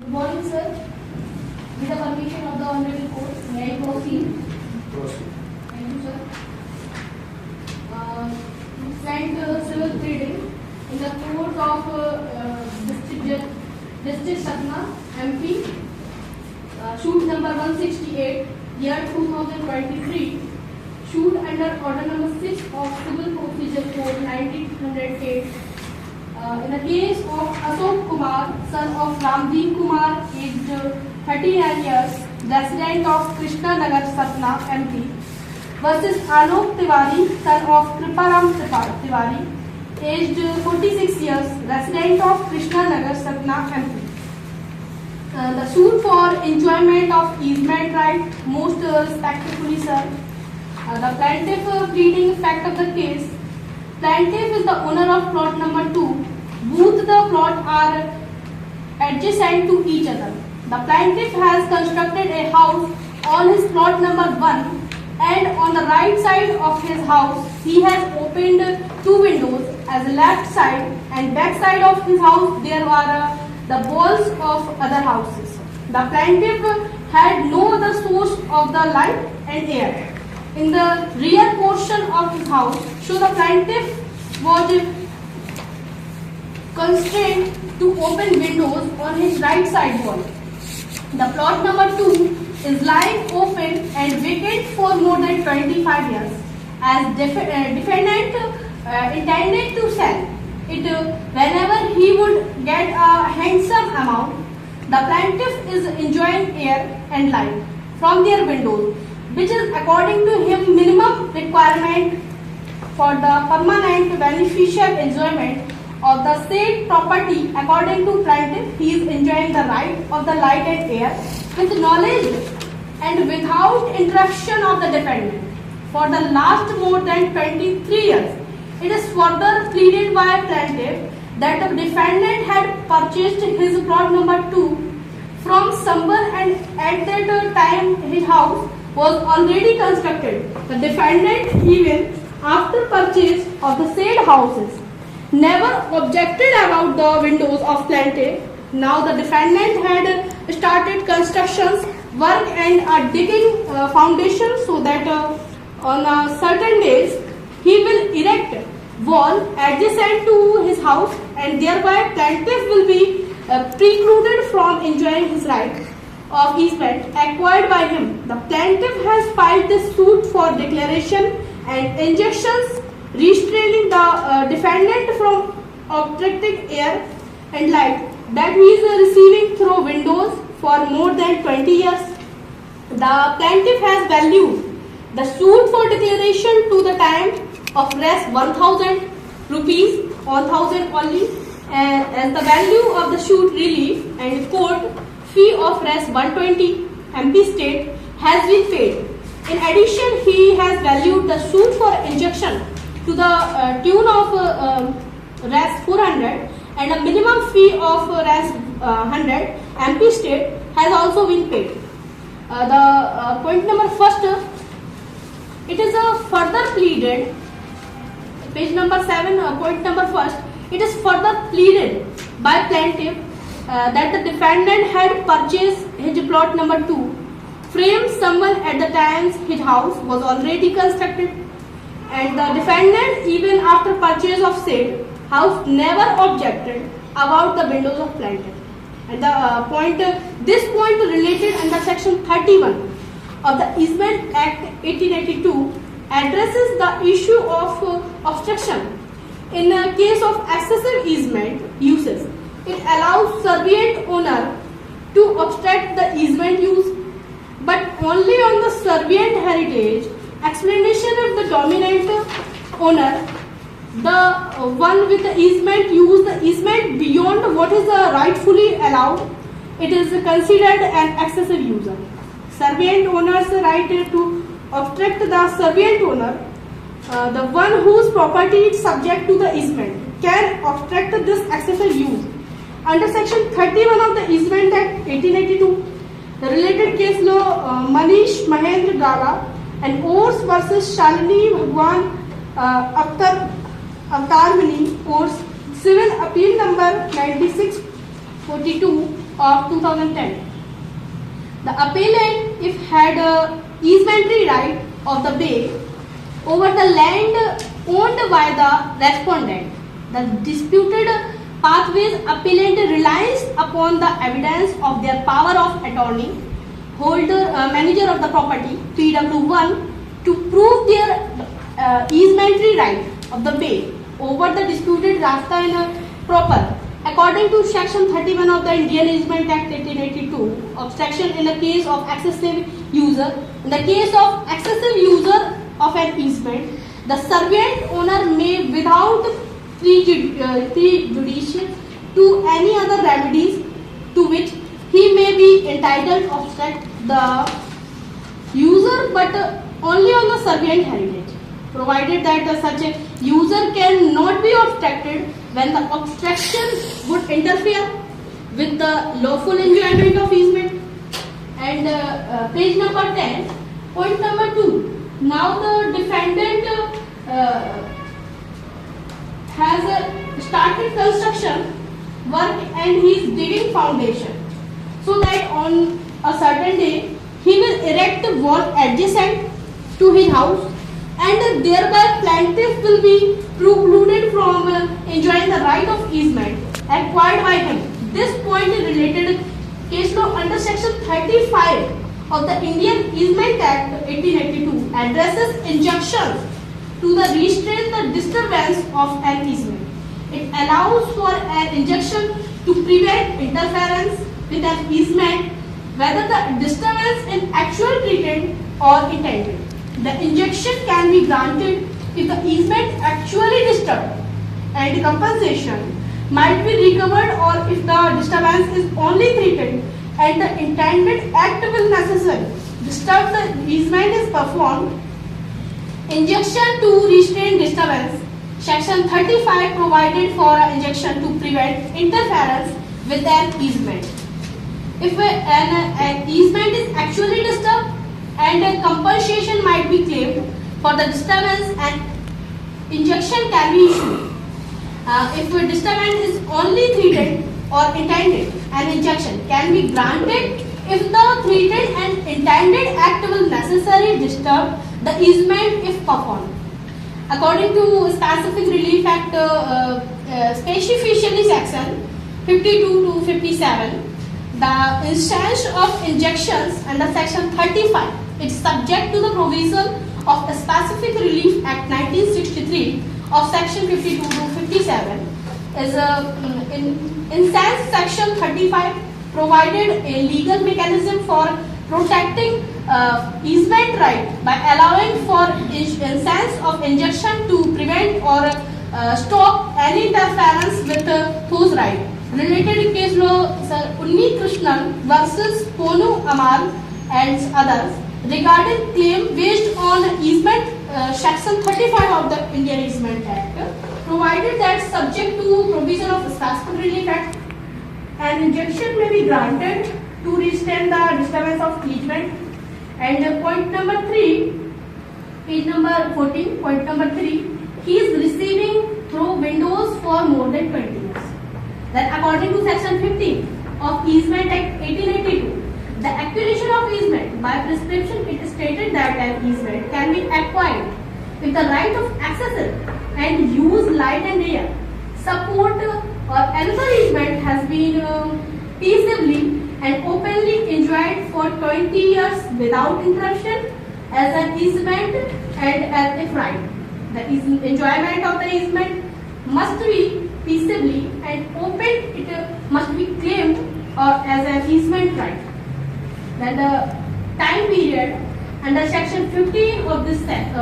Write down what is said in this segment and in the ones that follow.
Good morning, sir. With the permission of the Honorable Court, may I proceed? Proceed. Thank you, sir. Sent civil pleading in the court of District Satna, MP, shoot number 168, year 2023, shoot under order number 6 of Civil Procedure Code 1908. In the case of Ashok Kumar, son of Ramdeen Kumar, aged 39 years, resident of Krishna Nagar, Satna, MP, versus Alok Tiwari, son of Kriparam Tiwari, aged 46 years, resident of Krishna Nagar, Satna, MP. The suit for enjoyment of easement right, most respectfully, sir. The plaintiff pleading fact of the case. Plaintiff is the owner of plot number 2. Both the plots are adjacent to each other. The plaintiff has constructed a house on his plot number 1, and on the right side of his house he has opened 2 windows as a left side, and back side of his house there are the walls of other houses. The plaintiff had no other source of the light and air in the rear portion of his house, so the plaintiff was constrained to open windows on his right side wall. The plot number 2 is lying open and vacant for more than 25 years, as defendant intended to sell it whenever he would get a handsome amount. The plaintiff is enjoying air and light from their windows, which is according to him minimum requirement for the permanent beneficial enjoyment of the said property. According to plaintiff, he is enjoying the right of the light and air with knowledge and without interruption of the defendant for the last more than 23 years. It is further pleaded by plaintiff that the defendant had purchased his plot number 2 from someone, and at that time his house was already constructed. The defendant, even after purchase of the said houses, never objected about the windows of plaintiff. Now the defendant had started constructions work and digging foundation, so that on certain days he will erect wall adjacent to his house, and thereby plaintiff will be precluded from enjoying his right of easement acquired by him. The plaintiff has filed this suit for declaration and injunctions restraining the defendant from obstructing air and light that he is receiving through windows for more than 20 years. The plaintiff has valued the suit for declaration to the time of Rs 1,000 rupees, 1,000 only, as the value of the suit relief and court fee of Rs 120 MP state has been paid. In addition, he has valued the suit for injunction to the tune of Rs 400, and a minimum fee of Rs 100 MP state has also been paid. The point number first, it is further pleaded, page number 7, point number first, it is further pleaded by plaintiff that the defendant had purchased his plot number 2 from someone at the time his house was already constructed, and the defendant, even after purchase of said house, never objected about the windows of plaintiff. And the this point related under section 31 of the Easement Act 1882 addresses the issue of obstruction. In a case of excessive easement uses, it allows servient owner to obstruct the easement use, but only on the servient heritage. Explanation of the dominant owner, the one with the easement, use the easement beyond what is rightfully allowed. It is considered an excessive user. Servient owner's right to obstruct the servient owner, the one whose property is subject to the easement, can obstruct this excessive use. Under section 31 of the Easement Act 1882, the related case law Manish Mahendra Gala and Ors versus Shalini Bhagwan Avtar Mini Ors, Civil Appeal number 9642 of 2010. The appellant, if had a easementary right of the bay over the land owned by the respondent, the disputed pathways appellant relies upon the evidence of their power of attorney, manager of the property, PW1, to prove their easementary right of the bay over the disputed rasta in proper. According to Section 31 of the Indian Easement Act 1882, obstruction in the case of excessive user. In the case of excessive user of an easement, the servant owner may, without prejudice to any other remedies to which he may be entitled, obstruct the user, but only on the servant heritage, provided that such a user cannot be obstructed when the obstruction would interfere with the lawful enjoyment of easement. And page number 10, point number 2. Now the defendant has started construction work and he is digging foundation, so that on a certain day he will erect a wall adjacent to his house, and thereby plaintiff will be precluded from enjoying the right of easement acquired by him. This point is related case law under Section 35 of the Indian Easement Act 1882 addresses injunctions to the restrain the disturbance of an easement. It allows for an injunction to prevent interference with an easement, whether the disturbance is actual treated or intended. The injunction can be granted if the easement actually disturbed, and compensation might be recovered, or if the disturbance is only treated and the intended act will necessarily disturb the easement is performed. Injunction to restrain disturbance. Section 35 provided for an injunction to prevent interference with an easement. If an easement is actually disturbed and a compensation might be claimed for the disturbance, and injunction can be issued. If a disturbance is only treated or intended, an injunction can be granted if the treated and intended act will necessarily disturb the easement if performed. According to Specific Relief Act, specifically Section 52 to 57, the instance of injunctions under Section 35 is subject to the provision of the Specific Relief Act 1963 of Section 52 to 57. Is in Section 35 provided a legal mechanism for protecting easement right by allowing for instance of injunction to prevent or stop any interference with whose right. Related case law, Sir Unni Krishnan versus Ponu Amar and others regarding claim based on easement, Section 35 of the Indian Easement Act provided that subject to provision of the Specific Relief Act, an injunction may be granted to restrain the disturbance of easement. And point number 3, page number 14, point number 3, he is receiving through windows for more than 20 years. Then according to Section 15 of Easement Act 1882, the acquisition of easement by prescription, it is stated that an easement can be acquired with the right of access and use light and air, support or another easement has been peaceably and openly enjoyed for 20 years without interruption as an easement and as a right. The enjoyment of the easement must be peaceably and open, it must be claimed or as an easement right. Then the time period under Section 15 of this Act,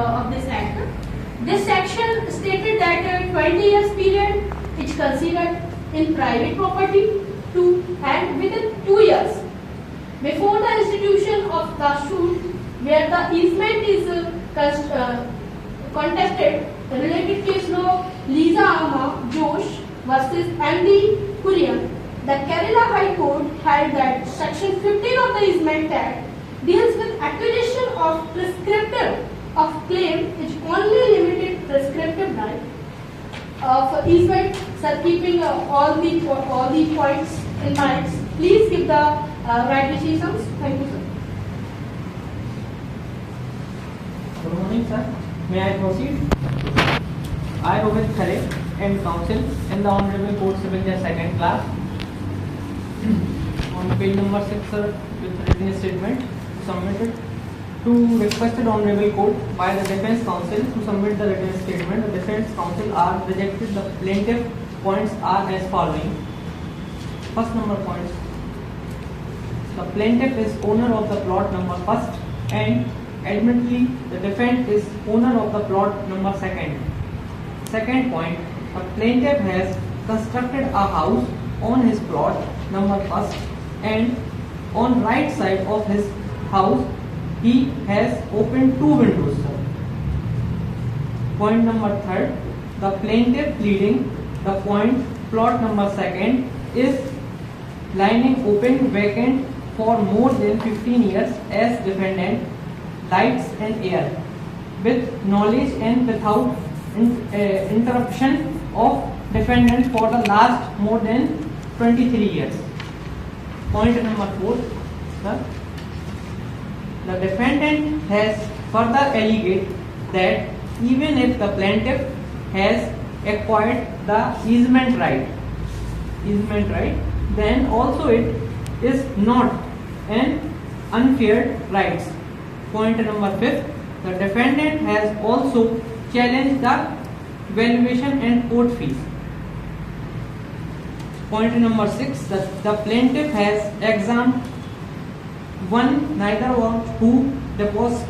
this section stated that 20 years period is considered in private property and within 2 years before the institution of the suit where the easement is contested. The related case law Lisa Amma Josh versus M.D. Kurian. The Kerala High Court held that Section 15 of the Easement Act deals with acquisition of prescriptive of claim which only limited prescriptive right of easement. Sir, keeping all the points in mind, Please give the right decisions. Thank you, sir. Good morning, sir. May I proceed? I, Rohit Khare, am counsel in the Honorable Court Civil Judge Second Class. On page number 6, sir, with written statement submitted to requested Honorable Court by the Defence Counsel to submit the written statement. The Defence Counsel are rejected. The plaintiff points are as following. First number points. The plaintiff is owner of the plot number first, and admittedly the defendant is owner of the plot number second. Second point, the plaintiff has constructed a house on his plot number first, and on right side of his house he has opened two windows, sir. Point number third, the plaintiff pleading the point plot number second is lying open vacant for more than 15 years as defendant lights and air with knowledge and without interruption of defendant for the last more than 23 years. Point number 4, sir. The defendant has further alleged that even if the plaintiff has acquired the easement right, then also it is not an unfair rights. Point number 5, the defendant has also challenged the valuation and court fees. Point number 6, the plaintiff has examined one neither of who deposed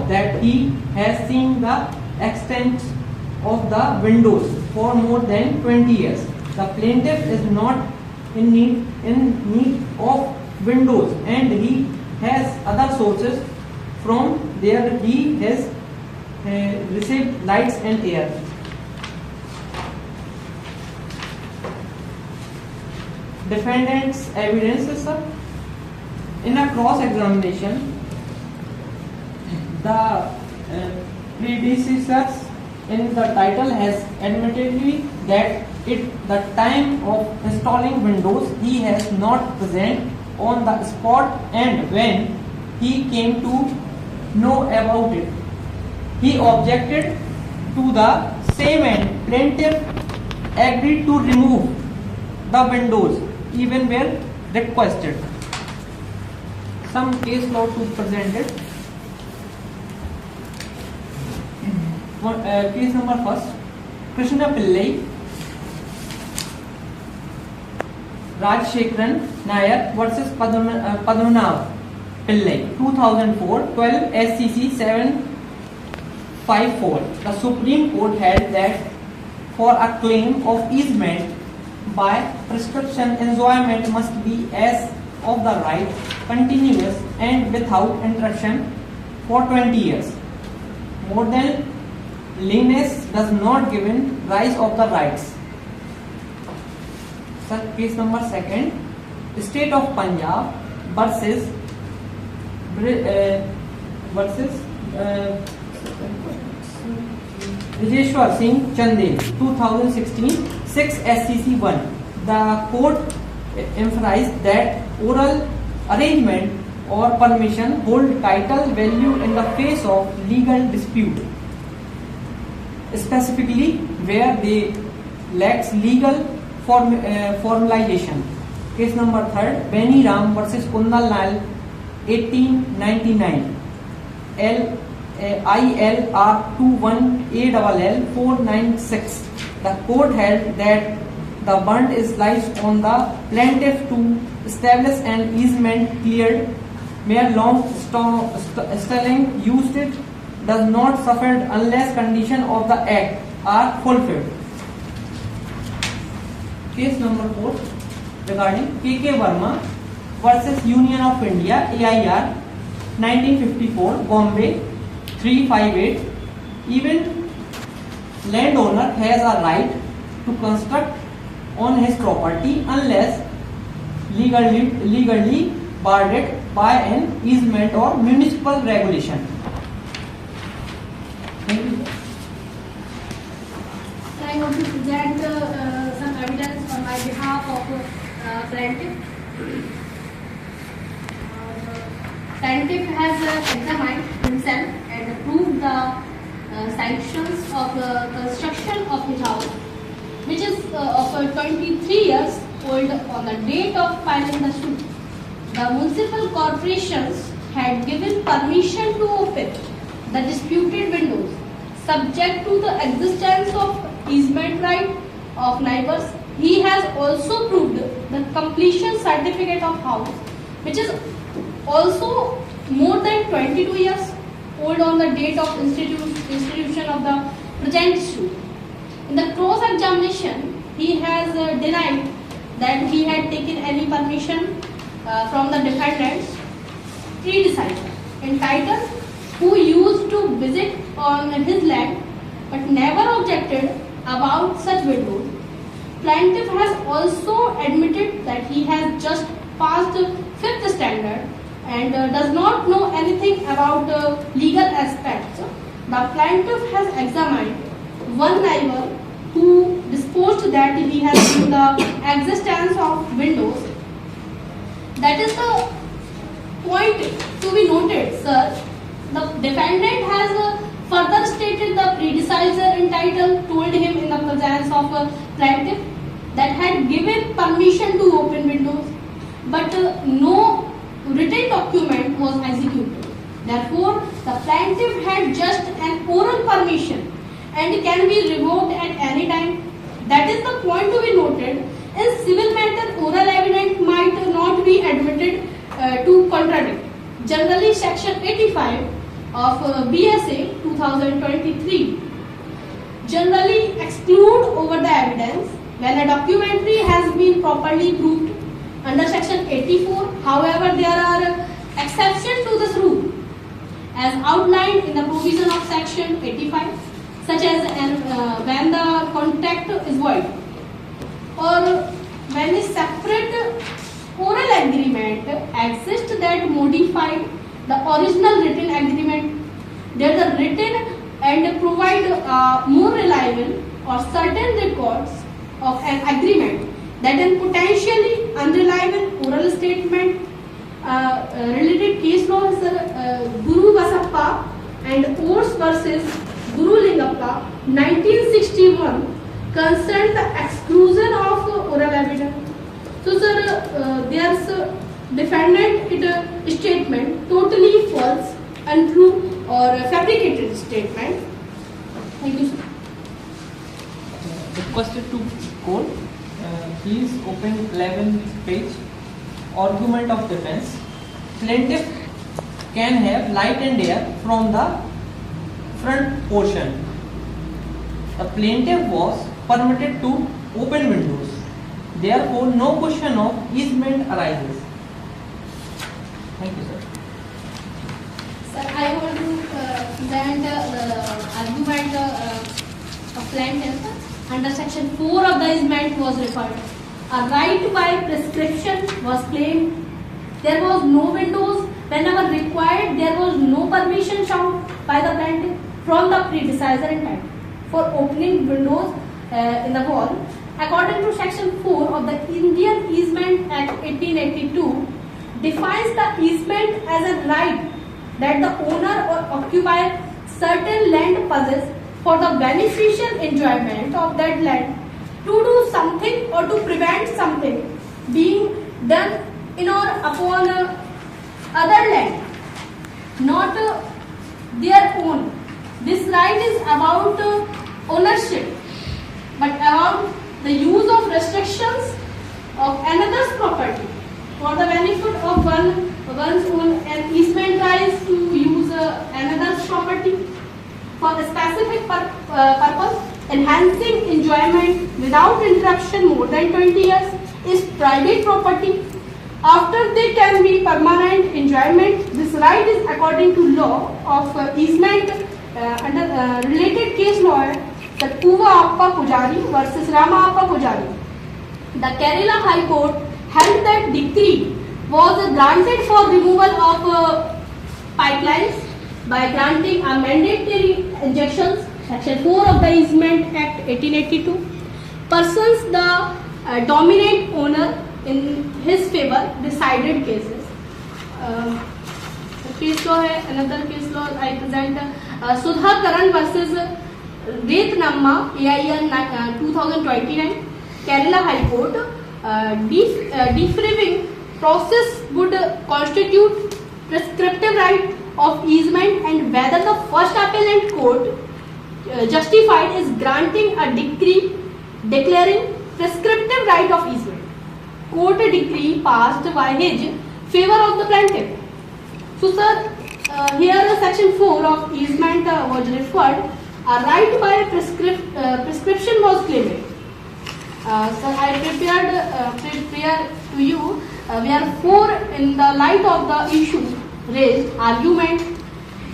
that he has seen the extent of the windows for more than 20 years. The plaintiff is not in need of windows, and he has other sources from there he has received lights and air. Defendant's evidences, sir. In a cross examination, the predecessors in the title has admittedly that the time of installing windows he has not present on the spot, and when he came to know about it, he objected to the same, and plaintiff agreed to remove the windows even where requested. Some case law to presented. Case number first, Krishna Pillai, Rajshekharan Nair versus Padmanabh Pillai, 2004, 12 SCC 754. The Supreme Court held that for a claim of easement by prescription, enjoyment must be as of the right, continuous and without interruption for 20 years. More than leniency does not give rise of the rights. Sir, case number second, State of Punjab versus Vijeshwar Singh Chandel, 2016, 6 SCC 1. The court emphasized that oral arrangement or permission hold title value in the face of legal dispute, specifically where they lacks legal formalization. Case number third, Beni Ram versus Kundal Nal, 1899, ILR 21ALL 496. The court held that the burden is lies on the plaintiff to establish an easement cleared where long stalling used it does not suffer unless conditions of the act are fulfilled. Case number 4 regarding KK Verma versus Union of India, AIR 1954, Bombay 358. Even landowner has a right to construct on his property unless legally barred by an easement or municipal regulation. Thank you. I want to present some evidence on my behalf of plaintiff. Plaintiff has examined himself and proved the sanctions of construction of his house, which is of 23 years old on the date of filing the suit. The municipal corporations had given permission to open the disputed windows, subject to the existence of easement right of neighbors. He has also proved the completion certificate of house, which is also more than 22 years old on the date of institution of the present suit. In the cross-examination, he has denied that he had taken any permission from the defendant's predecessor entitled, who used to visit on his land but never objected about such windows. Plaintiff has also admitted that he has just passed 5th standard and does not know anything about legal aspects. The plaintiff has examined one neighbor who disposed that he has seen the existence of windows. That is the point to be noted, sir. The defendant has further stated the predecessor entitled told him in the presence of a plaintiff that had given permission to open windows, but no written document was executed. Therefore, the plaintiff had just an oral permission and can be revoked at any time. That is the point to be noted. In civil matter, oral evidence might not be admitted to contradict. Generally, Section 85 of BSA 2023 generally exclude over the evidence when a documentary has been properly proved. Under Section 84, however, there are exceptions to this rule as outlined in the provision of Section 85, such as when the contract is void or when a separate oral agreement exists that modified the original written agreement. There the written and provide more reliable or certain records of an agreement that in potentially unreliable oral statement. Related case law is Guru Vasappa and Ors versus Guru Lingappa 1961 concerned the exclusion of oral evidence. So, sir, there's defendant statement totally false, untrue, or fabricated statement. Thank you, sir. Requested to court. Please open 11th page. Argument of defense. Plaintiff can have light and air from the front portion. The plaintiff was permitted to open windows. Therefore, no question of easement arises. Thank you, sir. Sir, I want to present the argument of plaintiff under Section 4 of the easement was referred. A right by prescription was claimed. There was no windows. Whenever required, there was no permission shown by the plaintiff from the predecessor in time for opening windows in the wall. According to Section 4 of the Indian Easement Act 1882, defines the easement as a right that the owner or occupier certain land possess for the beneficial enjoyment of that land, to do something or to prevent something being done in or upon other land, not their own. This right is about ownership, but about the use of restrictions of another's property for the benefit of one's own. An easement rights to use another's property for a specific purpose, enhancing enjoyment without interruption more than 20 years is private property. After there can be permanent enjoyment, this right is according to law of easement under related case law, the Kuva Appa Pujari versus Rama Appa Pujari. The Kerala High Court held that decree was granted for removal of pipelines by granting a mandatory injunctions, Section 4 of the Easement Act 1882. Persons the dominant owner in his favor decided cases. Case law है, another case law I present Sudha Karan versus Retnamma AIR 2029 Kerala High Court. Deferring process would constitute prescriptive right of easement, and whether the first appellate court justified is granting a decree declaring prescriptive right of easement. Court decree passed by his favor of the plaintiff. So sir, here section 4 of easement was referred. A right by prescription was claimed. Sir, I prepared to you. We are 4 in the light of the issue raised, argument,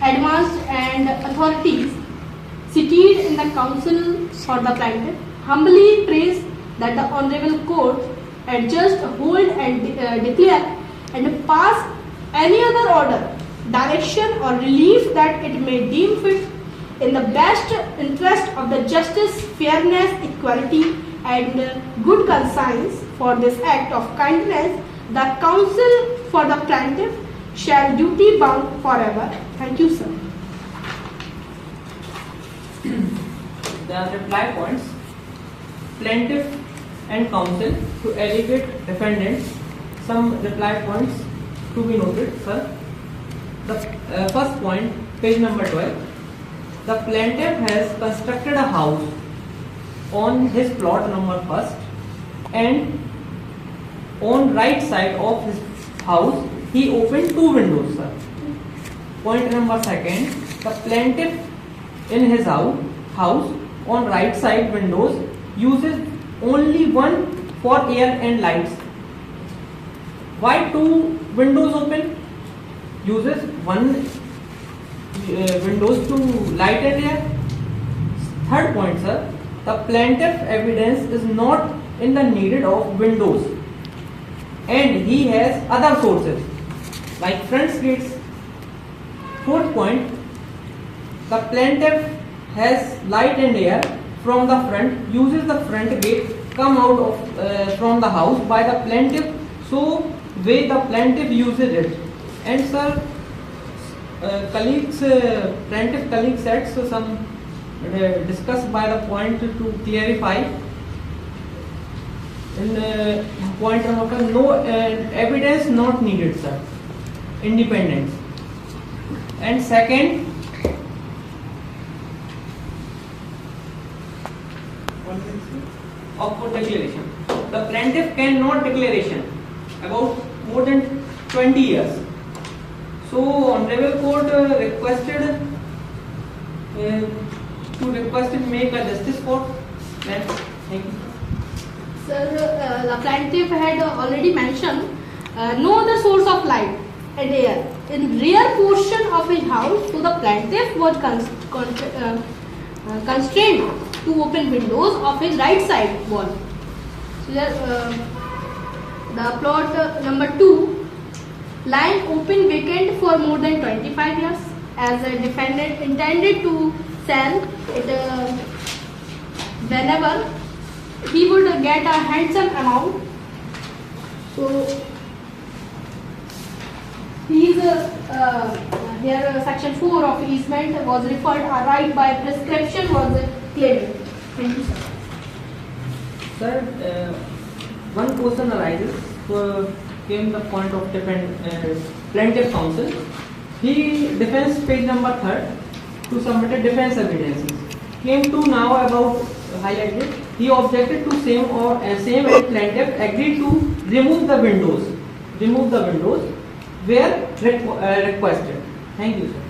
advanced and authorities seated in the council for the plaintiff humbly praise that the Honorable Court adjust, hold and declare and pass any other order, direction or relief that it may deem fit in the best interest of the justice, fairness, equality and good conscience. For this act of kindness, the counsel for the plaintiff shall duty bound forever. Thank you, sir. The reply points. Plaintiff and counsel to allegate defendants. Some reply points to be noted, sir. The first point, page number 12. The plaintiff has constructed a house on his plot number 1st, and on right side of his house he opened 2 windows, sir. Point number 2nd, the plaintiff in his house on right side windows uses only one for air and lights. Why 2 windows open? Uses one windows to light and air. Third point, sir, the plaintiff evidence is not in the needed of windows and he has other sources like front gates. Fourth point, the plaintiff has light and air from the front, uses the front gate, come out of from the house by the plaintiff, so way the plaintiff uses it. And sir, plaintiff colleague said so some discussed by the point to clarify. In point number no evidence not needed, sir. Independence. And second, of declaration. The plaintiff cannot declaration about more than 20 years. So Honorable Court requested make a justice court. Thank you. Sir, the plaintiff had already mentioned no other source of light and air in rear portion of his house, so the plaintiff was constrained to open windows of his right side wall. So the plot number 2 lying open vacant for more than 25 years, as a defendant intended to sell it whenever he would get a handsome amount. So he is here section 4 of easement was referred, a right by prescription was claimed. Thank you, sir. Sir, one question arises. Came the point of plaintiff counsel. He defense page number 3 to submitted defense evidences. Came to now about highlighted. He objected to same and plaintiff agreed to remove the windows where requested. Thank you, sir.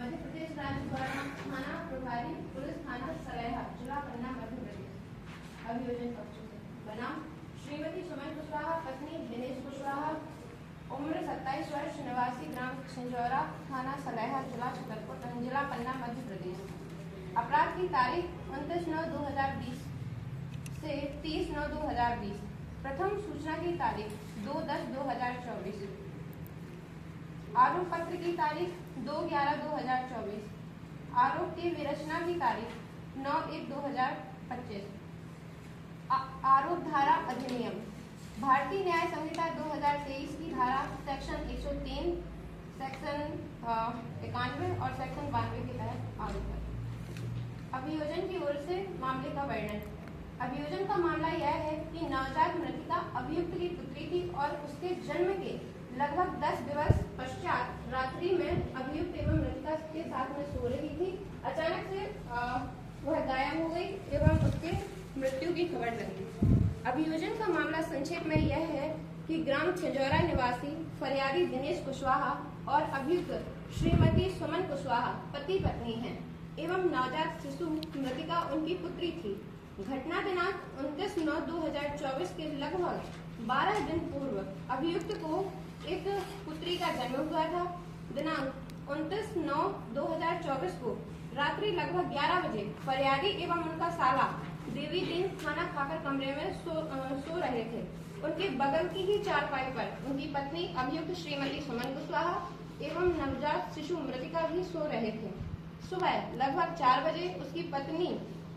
Madhya Pradesh राज्य द्वारा थाना प्रभारी police थाना सरेहा जिला पन्ना मध्य प्रदेश अभियोजन पक्ष से बनाम श्रीमती सुमन कुशवाहा पत्नी दिनेश कुशवाहा उम्र 27 वर्ष निवासी ग्राम सिंजौरा थाना सरेहा जिला छतरपुर जिला पन्ना मध्य प्रदेश। अपराध की तारीख 29/9/2020 से 30/9/2020। प्रथम सूचना की तारीख 2/10/2024। आरोप पत्र की तारीख 2/11/2024। आरोप की विरचना की तारीख 9/1/2025। आरोप धारा अधिनियम भारतीय न्याय संहिता 2023 की धारा सेक्शन 103, सेक्शन 91 और सेक्शन 92 के तहत आरोप है। अभियोजन की ओर से मामले का वर्णन। अभियोजन का मामला यह है कि नवजात मृतिका अभियुक्त की पुत्री थी और उसके जन्म के लगभग 10 दिवस पश्चात रात्रि में अभियुक्त एवं मृतिका के साथ में सो रही थी। अचानक से वह गायब हो गई एवं उसके मृत्यु की खबर लगी। अभियोजन का मामला संक्षेप में यह है कि ग्राम छिंजौरा निवासी फरियादी दिनेश कुशवाहा और अभियुक्त श्रीमती सुमन कुशवाहा पति पत्नी हैं एवं नवजात शिशु मृतिका उनकी पुत्री थी। घटना दिनांक 29/9/2024 के लगभग 12 दिन पूर्व अभियुक्त को एक पुत्री का जन्म हुआ था। दिनांक 29/9/2024 को रात्रि लगभग 11 बजे फरियादी एवं उनका साला देवी दिन खाना खाकर कमरे में सो रहे थे। उनके बगल की ही चारपाई पर उनकी पत्नी अभियुक्त श्रीमती सुमन कुशवाहा एवं नवजात शिशु मृतिका भी सो रहे थे। सुबह लगभग 4 बजे उसकी पत्नी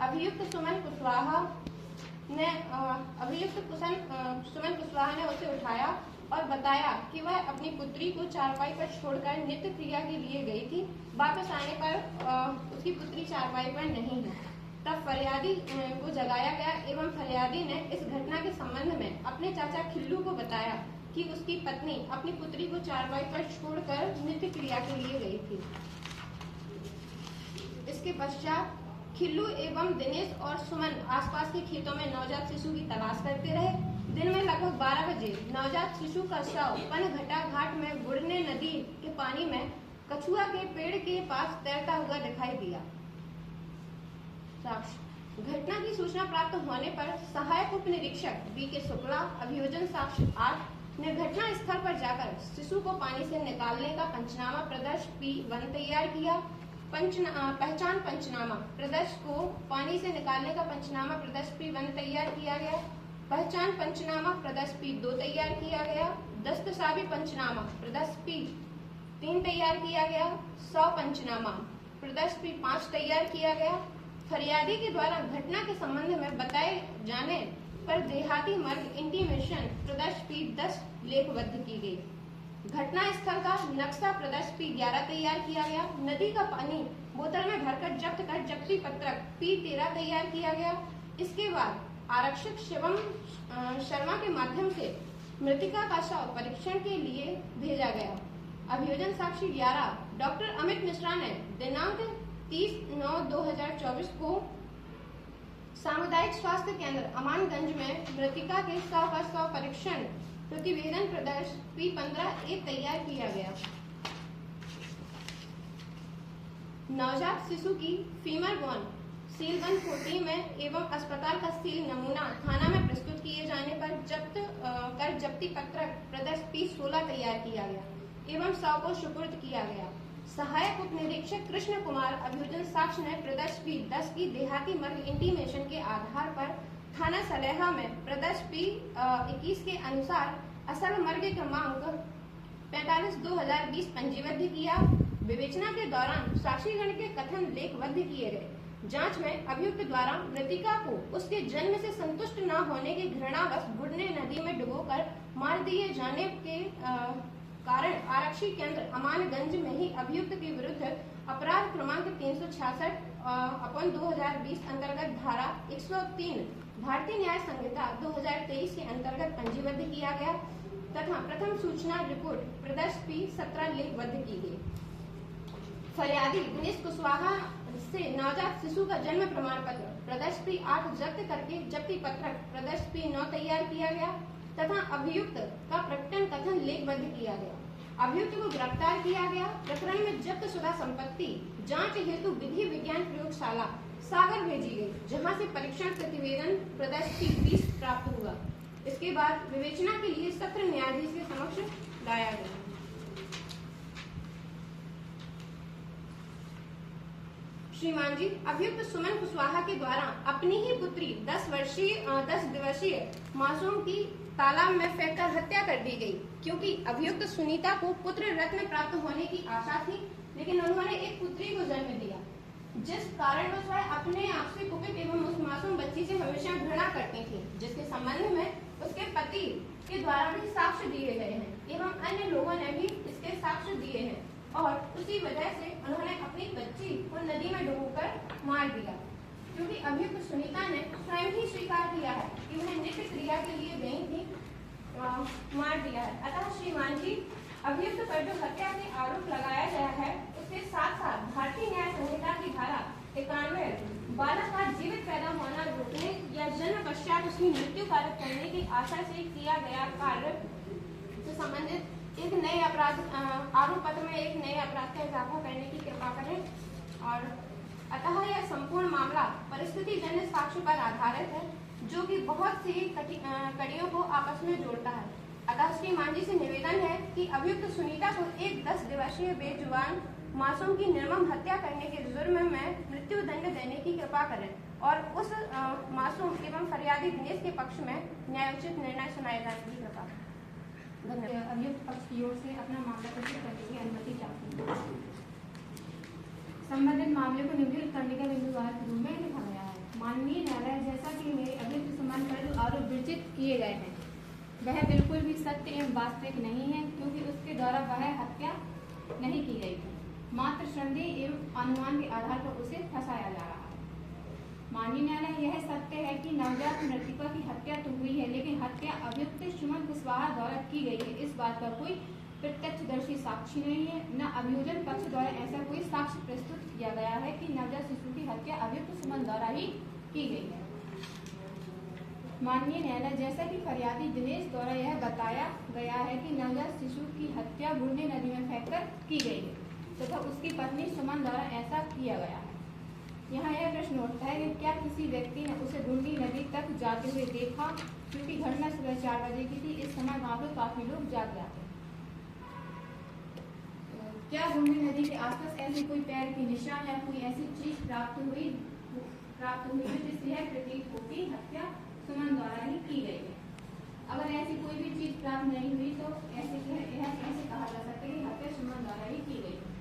अभियुक्त सुमन कुशवाहा ने उसे उठाया और बताया कि वह अपनी पुत्री को चारपाई पर छोड़कर नित्य क्रिया के लिए गई थी। वापस आने पर उसकी पुत्री चारपाई पर नहीं है। तब फरियादी को जगाया गया एवं फरियादी ने इस घटना के संबंध में अपने चाचा खिल्लू को बताया कि उसकी पत्नी अपनी पुत्री को चारपाई पर छोड़कर नित्य क्रिया के लिए गई थी। इसके पश्चात खिल्लू एवं दिनेश और सुमन आसपास के खेतों में नवजात शिशु की तलाश करते रहे। दिन में लगभग 12 बजे नवजात शिशु का शव पनघटा घाट में बुढ़ने नदी के पानी में कछुआ के पेड़ के पास तैरता हुआ दिखाई दिया। साक्ष्य घटना की सूचना प्राप्त होने पर सहायक उप निरीक्षक BK शुक्ला अभियोजन साक्ष्य 8 ने घटना स्थल पर जाकर शिशु को पानी से निकालने का पंचनामा प्रदर्श P1 तैयार किया। पहचान पंचनामा प्रदर्श को पानी से निकालने का पंचनामा प्रदर्श P1 तैयार किया गया। पहचान पंचनामा प्रदर्श P2 तैयार किया गया। दस्तसावी पंचनामा प्रदर्श P3 तैयार किया गया। 100 पंचनामा प्रदर्श P5 तैयार किया गया। फरियादी के द्वारा घटना के संबंध में बताए जाने पर देहाती मर्ग इंटीमेशन प्रदर्श P10 लेखबद्ध की गई। घटना स्थल का नक्शा प्रदर्श P11 तैयार किया गया। नदी का पानी बोतल में भरकर जब्त कर जब्ती पत्रक P13 तैयार किया गया। इसके बाद आरक्षक शिवम शर्मा के माध्यम से मृतिका का शव परीक्षण के लिए भेजा गया। अभियोजन साक्षी 11 डॉक्टर अमित मिश्रा ने दिनांक 30/9/2024 को सामुदायिक स्वास्थ्य केंद्र अमानगंज में मृतिका के शव का शव परीक्षण प्रतिवेदन प्रदर्श P15A तैयार किया गया। नवजात शिशु की फीमर बोन सीलबंद कोठी में एवं अस्पताल का सील नमूना थाना में प्रस्तुत किए जाने पर जब्ती पत्रक प्रदर्श P16 तैयार किया गया एवं शव को सुपुर्द किया गया। सहायक उप निरीक्षक कृष्ण कुमार अभियोजन साक्ष्य ने प्रदर्श P10 की देहाती मर्ग इंटीमेशन के आधार पर थाना सलेहा में प्रदर्श P21 के अनुसार असल मर्ग क्रमांक 45/2020 पंजीबद्ध किया। विवेचना के दौरान साक्षीगण के कथन लेखबद्ध किए गए। जांच में अभियुक्त द्वारा मृतिका को उसके जन्म से संतुष्ट न होने के घृणावश बुढ़ने नदी में डुबोकर मार दिए जाने के कारण आरक्षी केंद्र अमानगंज में ही अभियुक्त के विरुद्ध अपराध क्रमांक 366/2020 अंतर्गत धारा 103 भारतीय न्याय संहिता 2023 के अंतर्गत पंजीबद्ध किया गया तथा प्रथम सूचना रिपोर्ट प्रदर्श P17 लेखबद्ध की गई। फरियादी दिनेश कुशवाहा से नवजात शिशु का जन्म प्रमाण पत्र प्रदर्श P8 जब्त करके जब्ती पत्रक प्रदर्श P9 तैयार किया गया तथा अभियुक्त का प्रकटन कथन लेखबद्ध किया गया। अभियुक्त को गिरफ्तार किया गया। प्रकरण में जब्त शुदा संपत्ति जांच हेतु विधि विज्ञान प्रयोगशाला सागर भेजी गई, जहां से परीक्षण प्रतिवेदन प्रदर्श P20 प्राप्त हुआ। इसके बाद विवेचना के लिए सत्र न्यायाधीश के समक्ष लाया गया। श्रीमान जी, अभियुक्त सुमन कुशवाहा के द्वारा अपनी ही पुत्री 10 दिवसीय मासूम की तालाब में फेंककर हत्या कर दी गई, क्योंकि अभियुक्त सुनीता को पुत्र रत्न प्राप्त होने की आशा थी, लेकिन उन्होंने एक पुत्री को जन्म दिया, जिस कारणवश वह अपने आप से कुपित एवं उस मासूम बच्ची से हमेशा घृणा करती थी, जिसके संबंध में उसके पति के द्वारा भी साक्ष्य दिए गए हैं एवं अन्य लोगों ने भी इसके साक्ष्य दिए हैं, और उसी वजह से उन्होंने अपनी बच्ची को नदी में डुबोकर मार दिया, क्योंकि अभियुक्त सुनीता ने स्वयं ही स्वीकार किया है कि वह नित्य क्रिया के लिए गई थी, मार दिया है। अतः श्रीमान जी, अभियुक्त पर जो हत्या के आरोप लगाया गया है, उसके साथ साथ भारतीय न्याय संहिता की धारा 91 बालक का जीवित पैदा होना रोकने या जन्म पश्चात उसकी मृत्यु कारक करने की आशा से किया गया कार्य से संबंधित एक नए अपराध आरोप पत्र में एक नए अपराध का इजाफा करने की कृपा करें। और अतः यह संपूर्ण मामला परिस्थिति जन्य साक्ष्य पर आधारित है, जो कि बहुत सी कड़ियों को आपस में जोड़ता है। अतः श्रीमान जी से निवेदन है कि अभियुक्त सुनीता को एक 10 दिवसीय बेजुबान मासूम की निर्मम हत्या करने के जुर्म में मृत्यु दंड देने की कृपा करें, और उस मासूम एवं फरियादी दिनेश के पक्ष में न्यायोचित निर्णय सुनाए जाने की कृपा करें। धन्यवाद। अभियुक्त पक्ष की ओर से अपना मामला प्रस्तुत करने की अनुमति चाहती हूँ। संबंधित मामले को निम्नलिखित करने का बिंदुवार के रूप में लिखा गया है। माननीय न्यायालय, जैसा कि मेरे अभियुक्त संबंध पर जो आरोप विरचित किए गए हैं वह बिल्कुल भी सत्य एवं वास्तविक नहीं है, क्योंकि उसके द्वारा वह हत्या नहीं की गई थी, मात्र संदेह एवं अनुमान के आधार पर उसे फंसाया जा रहा है। माननीय न्यायालय, यह सत्य है कि नवजात मृतका की हत्या तो हुई है, लेकिन हत्या अभियुक्त सुमन कुशवाहा द्वारा की गई है। इस बात का कोई प्रत्यक्षदर्शी साक्षी नहीं है, न अभियोजन पक्ष द्वारा ऐसा कोई साक्ष्य प्रस्तुत किया गया है कि नवजात शिशु की हत्या अभियुक्त सुमन द्वारा ही की गई है। माननीय न्यायालय, जैसा कि फरियादी दिनेश द्वारा यह बताया गया है कि नवजात शिशु की हत्या बूढ़ी नदी में फेंककर की गई है तथा उसकी पत्नी सुमन द्वारा ऐसा किया गया है। यहाँ यह प्रश्न उठता है कि क्या किसी व्यक्ति ने उसे बूढ़ी नदी तक जाते हुए देखा, क्योंकि घटना सुबह 4 बजे की थी। इस समय वहाँ पर काफी लोग जाग जाते हैं। क्या बूढ़ी नदी के आसपास ऐसी कोई पैर की निशान या कोई ऐसी चीज प्राप्त हुई है जिससे यह प्रतीत हो कि हत्या सुमन द्वारा ही की गई है? अगर ऐसी कोई भी चीज प्राप्त नहीं हुई तो ऐसे कहा जा सकता है कि हत्या सुमन द्वारा ही की गई है।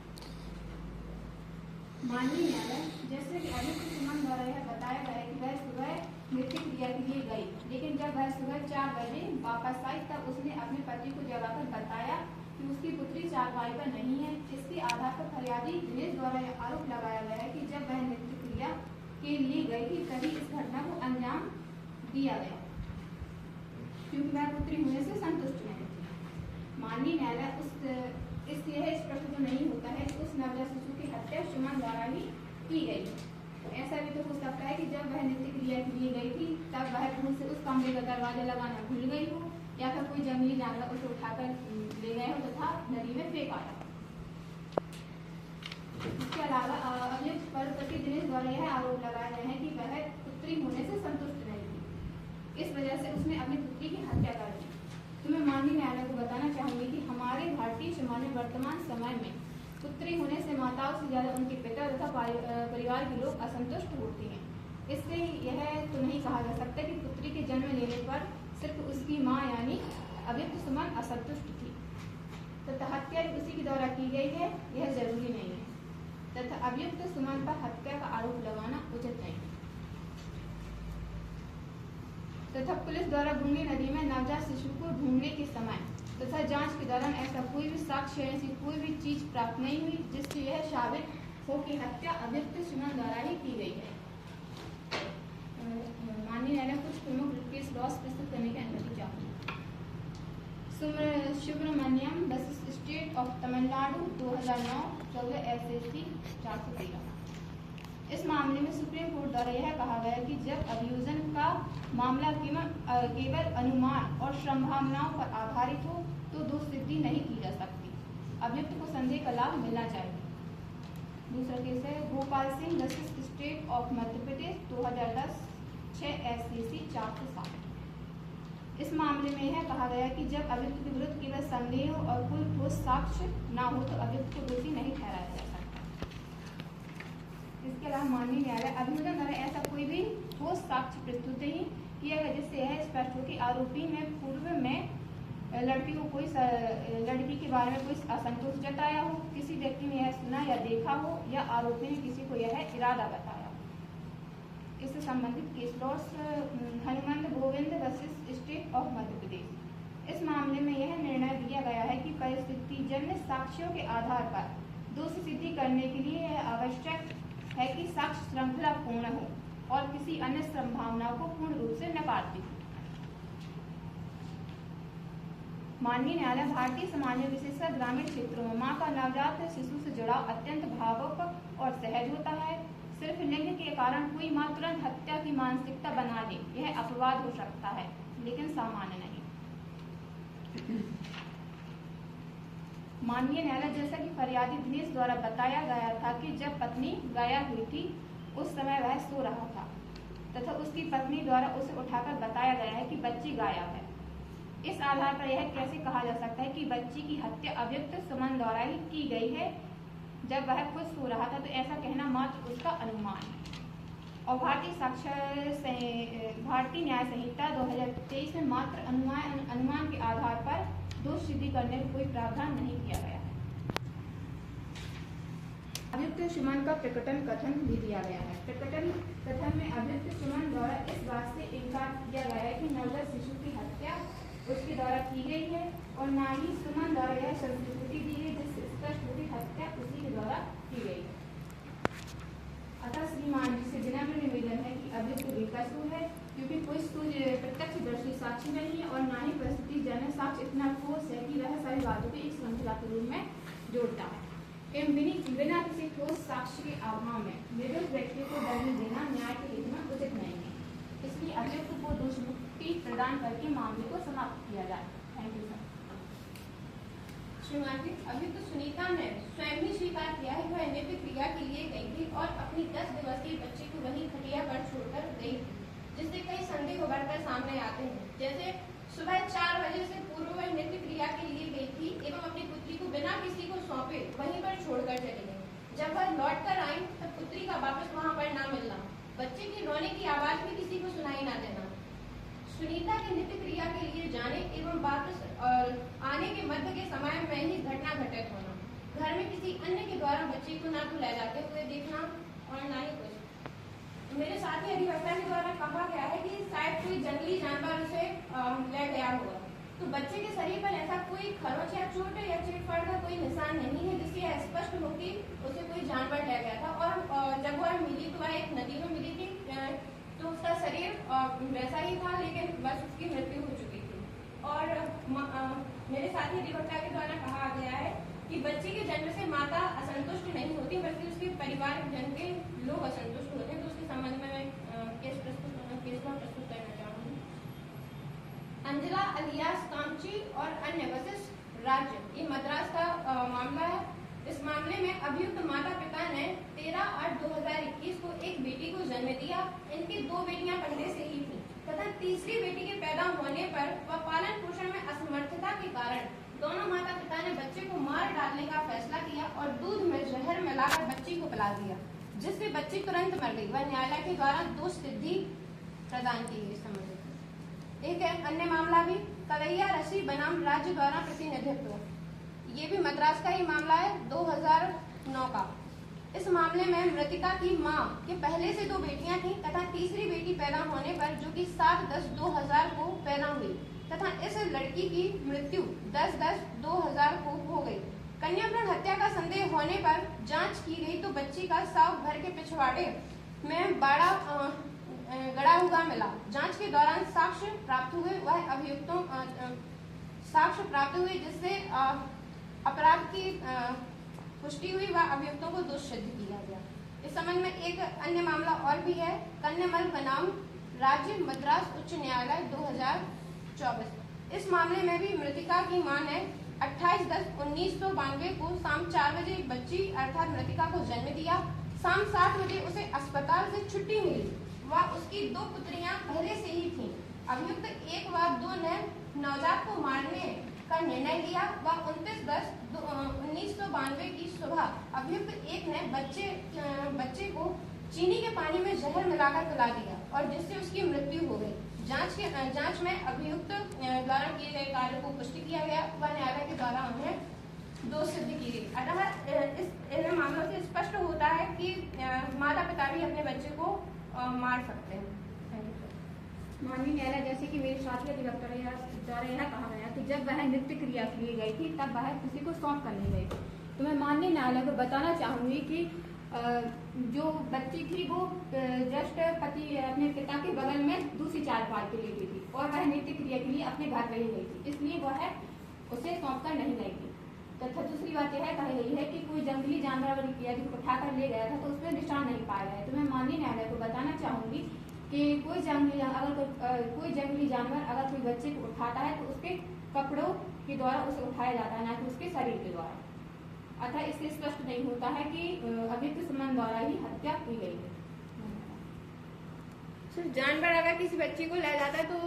माननीय न्यायालय, जैसे कि अभियुक्त सुमन द्वारा यह बताया गया है कि वह सुबह मृत्यु क्रिया के लिए गई, लेकिन जब वह सुबह 4 बजे वापस आई तब उसने अपने पति को जगाकर बताया कि उसकी पुत्री चारपाई पर नहीं है। इसके आधार पर फरियादी दिनेश द्वारा यह आरोप लगाया गया है कि जब वह मृत्यु क्रिया के लिए गई थी तभी इस घटना को अंजाम दिया गया, क्योंकि वह पुत्री होने से संतुष्ट नहीं थी। माननीय न्यायालय, इससे यह स्पष्ट तो नहीं होता है कि उस नवजात शिशु की हत्या सुमन द्वारा ही की गई है। ऐसा भी तो हो सकता है कि जब वह नित्य क्रिया के लिए गई थी तब वह भूल से उस कमरे का दरवाजा लगाना भूल गई हो, या फिर कोई जंगली जानवर उसे उठाकर ले गए हो तथा नदी में फेंक आया। इसके अलावा अभियुक्त पर दिनेश द्वारा यह आरोप लगाया गया है कि वह पुत्री होने से संतुष्ट नहीं थी, इस वजह से उसने अपनी पुत्री की हत्या कर दी। तो मैं माननीय न्यायालय को बताना चाहूंगी कि हमारे भारतीय समाज में वर्तमान समय में पुत्री होने से माताओं से ज्यादा उनके पिता तथा परिवार के लोग असंतुष्ट होते हैं। इससे यह तो नहीं कहा जा सकता कि पुत्री के जन्म लेने पर सिर्फ उसकी माँ यानी अभियुक्त सुमन असंतुष्ट थी तथा हत्या भी उसी के द्वारा की गई है, यह जरूरी नहीं है, तथा अभियुक्त सुमन पर हत्या का आरोप लगाना उचित नहीं है। तथा पुलिस द्वारा बूढ़ी नदी में नवजात शिशु को ढूंढने के समय तथा जांच के दौरान ऐसा कोई भी साक्ष्य ऐसी कोई भी चीज प्राप्त नहीं हुई जिससे यह साबित हो कि हत्या अभियुक्त सुमन द्वारा ही की गई है। माननीय न्यायालय, कुछ प्रमुख केस लॉस प्रस्तुत करने की अनुमति चाहूँगी। Subramaniam versus state of Tamil Nadu 2009 14 SAC 413। इस मामले में सुप्रीम कोर्ट द्वारा यह कहा गया कि जब अभियोजन का मामला केवल अनुमान और संभावनाओं पर आधारित हो तो दोष सिद्धि नहीं की जा सकती, अभियुक्त को संदेह का लाभ मिलना चाहिए। दूसरा केस है Gopal Singh versus state of Madhya Pradesh 2010 6 SAC 407। इस मामले में यह कहा गया कि जब अभियुक्त के विरुद्ध केवल संदेह और कोई ठोस साक्ष्य न हो तो अभियुक्त को दोषी नहीं ठहराया जा सकता। इसके अलावा माननीय न्यायालय, अभियोजन द्वारा ऐसा कोई भी ठोस साक्ष्य प्रस्तुत नहीं किया गया, जिससे यह स्पष्ट हो कि आरोपी ने पूर्व में लड़की के बारे में कोई असंतोष जताया हो, किसी व्यक्ति ने यह सुना या देखा हो, या आरोपी ने किसी को यह इरादा बताया। इससे संबंधित case laws Hanumant Govind versus state of Madhya Pradesh. इस मामले में यह निर्णय दिया गया है कि परिस्थितिजन्य साक्ष्यों के आधार पर दोष सिद्धि करने के लिए यह आवश्यक है कि साक्ष्य श्रृंखला पूर्ण हो और किसी अन्य संभावनाओं को पूर्ण रूप से नकारती हो। माननीय न्यायालय भारतीय समाज में विशेषकर ग्रामीण क्षेत्रों में मां का नवजात शिशु से जुड़ाव अत्यंत भावुक और सहज होता है। सिर्फ लिंग के कारण कोई मां तुरंत हत्या की मानसिकता बना ले, यह अपवाद हो सकता है, लेकिन सामान्य नहीं। माननीय न्यायालय, जैसा कि फरियादी दिनेश द्वारा बताया गया था कि जब पत्नी गायब हुई थी उस समय वह सो रहा था तथा उसकी पत्नी द्वारा उसे उठाकर बताया गया है कि बच्ची गायब है। इस आधार पर यह कैसे कहा जा सकता है कि बच्ची की हत्या अभियुक्त सुमन द्वारा ही की गई है जब वह खुद सो रहा था? तो ऐसा कहना मात्र उसका अनुमान है। और भारतीय न्याय संहिता 2023 में मात्र अनुमान के आधार पर दोष सिद्धि करने का कोई प्रावधान नहीं किया गया है। अभियुक्त सुमन का प्रकटन कथन भी दिया गया है। प्रकटन कथन में अभियुक्त सुमन द्वारा इस बात से इनकार किया गया है कि नवजात शिशु की हत्या उसके द्वारा की गई है और ना ही सुमन द्वारा यह संस्कृति दी गई जिससे स्पष्ट होती हत्या उसी के द्वारा की गई है। अतः श्रीमान जी से विनम्र निवेदन है कि अभियुक्त बेकसूर है, क्योंकि कोई प्रत्यक्षदर्शी साक्षी नहीं है और ना ही परिस्थितिजन्य साक्ष्य इतना ठोस है कि वह सारी बातों को एक श्रृंखला के रूप में जोड़ता है। बिना किसी ठोस साक्ष्य के अभाव में निर्दोष व्यक्ति को दंड देना न्याय के हित में उचित नहीं है। इसलिए अभियुक्त को दोष मुक्ति प्रदान करके मामले को समाप्त किया जाए। Thank you sir. श्रीमती, अभियुक्त सुनीता ने स्वयं ही स्वीकार किया है कि वह नृत्य क्रिया के लिए गई थी और अपनी 10 दिवसीय बच्ची को वहीं खटिया पर छोड़कर गई थी, जिससे कई संदेह उभरकर सामने आते हैं। जैसे सुबह 4 बजे से पूर्व वह नृत्य क्रिया के लिए गई थी एवं अपनी पुत्री को बिना किसी को सौंपे वहीं पर छोड़कर चली गई। जब वह लौट कर आई तब पुत्री का वापस वहां पर न मिलना, बच्चे की रोने की आवाज भी किसी को सुनाई न देना, सुनीता के नृत्य क्रिया के लिए जाने एवं वापस और आने के मध्य के समय में ही घटना घटित होना, घर में किसी अन्य के द्वारा बच्चे को न तो ले जाते हुए देखना और न ही कुछ। मेरे साथी अधिवक्ता के द्वारा कहा गया है कि शायद कोई जंगली जानवर उसे ले गया होगा, तो बच्चे के शरीर पर ऐसा कोई खरोच या चोट या चीरफाड़ का कोई निशान नहीं है जिससे यह स्पष्ट हो कि उसे कोई जानवर ले गया था। और जब वह मिली तो वह एक नदी में मिली थी, तो उसका शरीर वैसा ही था, लेकिन बस उसकी मृत्यु हो चुकी थी। और मेरे साथी अधिवक्ता के द्वारा कहा गया है कि बच्चे के जन्म से माता असंतुष्ट नहीं होती, बल्कि उसके परिवार जन के लोग असंतुष्ट होते हैं। तो उसके संबंध में मैं केस प्रस्तुत करना चाहूँगी। अंजला अलियास कामची और अन्य वशिष्ठ राज्य, ये मद्रास का मामला है। इस मामले में अभियुक्त माता पिता ने 13/8/2021 को एक बेटी को जन्म दिया। इनकी 2 बेटियां पहले से ही थी तथा तीसरी बेटी के पैदा होने पर व पालन पोषण में असमर्थता के कारण दोनों माता पिता ने बच्चे को मार डालने का फैसला किया और दूध में जहर मिलाकर बच्ची को पिला दिया, जिससे बच्ची तुरंत मर गई। वह न्यायालय के द्वारा दोष सिद्धि प्रदान की गई। एक अन्य मामला भी कलैया रसी बनाम राज्य द्वारा प्रतिनिधित्व, ये भी मद्रास का ही मामला है 2009 का। इस मामले में मृतिका की मां के पहले से 2 बेटियां थीं तथा तीसरी बेटी पैदा होने पर जो कि 7/10/2000 को पैदा हुई तथा इस लड़की की मृत्यु 10/10/2000 को हो गई। कन्या भ्रूण हत्या का संदेह होने पर जांच की गई तो बच्ची का शव घर के पिछवाड़े में गड़ा हुआ मिला। जांच के दौरान साक्ष्य प्राप्त हुए, वह अभियुक्तों साक्ष्य प्राप्त हुए जिससे अपराध की पुष्टि हुई व अभियुक्तों को दोष सिद्ध किया गया। इस संबंध में एक अन्य मामला और भी है, कन्यामल बनाम राज्य मद्रास उच्च न्यायालय 2024। इस मामले में भी मृतिका की मां ने 28/10/1992 को शाम 4 बजे बच्ची अर्थात मृतिका को जन्म दिया। शाम 7 बजे उसे अस्पताल से छुट्टी मिली व उसकी 2 पुत्रियां पहले से ही थीं। अभियुक्त 1 व 2 ने नवजात को मारने का निर्णय लिया व 29/1992 की सुबह अभियुक्त 1 ने बच्चे को चीनी के पानी में जहर मिलाकर पिला दिया और जिससे उसकी मृत्यु हो गई। जांच में अभियुक्त द्वारा किए गए कार्य को पुष्टि किया गया व न्यायालय के द्वारा उन्हें दोष सिद्ध की गई। अतः इन मामलों से स्पष्ट होता है कि माता पिता भी अपने बच्चे को मार सकते हैं। माननीय न्यायालय, जैसे कि मेरे साथी अधिवक्ता द्वारा यह कहा गया कि जब वह नृत्य क्रिया के लिए गई थी तब वह किसी को सौंप कर नहीं गई थी। तो मैं माननीय न्यायालय को बताना चाहूंगी कि जो बच्ची थी वो जस्ट अपने पिता के बगल में दूसरी चारपाई पे लेटी थी और वह नृत्य क्रिया के लिए अपने घर रही गई थी, इसलिए वह उसे सौंप कर नहीं गई थी। तथा दूसरी बात यह कही गई है कि कोई जंगली जानवर यदि उठाकर ले गया था तो उसमें निशान नहीं पाया गया। तो मैं माननीय न्यायालय को बताना चाहूंगी कि कोई जंगली जानवर अगर कोई बच्चे को उठाता है तो उसके कपड़ों के द्वारा उसे उठाया जाता है, ना कि उसके शरीर के द्वारा। अतः इससे स्पष्ट नहीं होता है कि अभियुक्त सुमन द्वारा ही हत्या की गई है। जानवर अगर किसी बच्ची को ले जाता है तो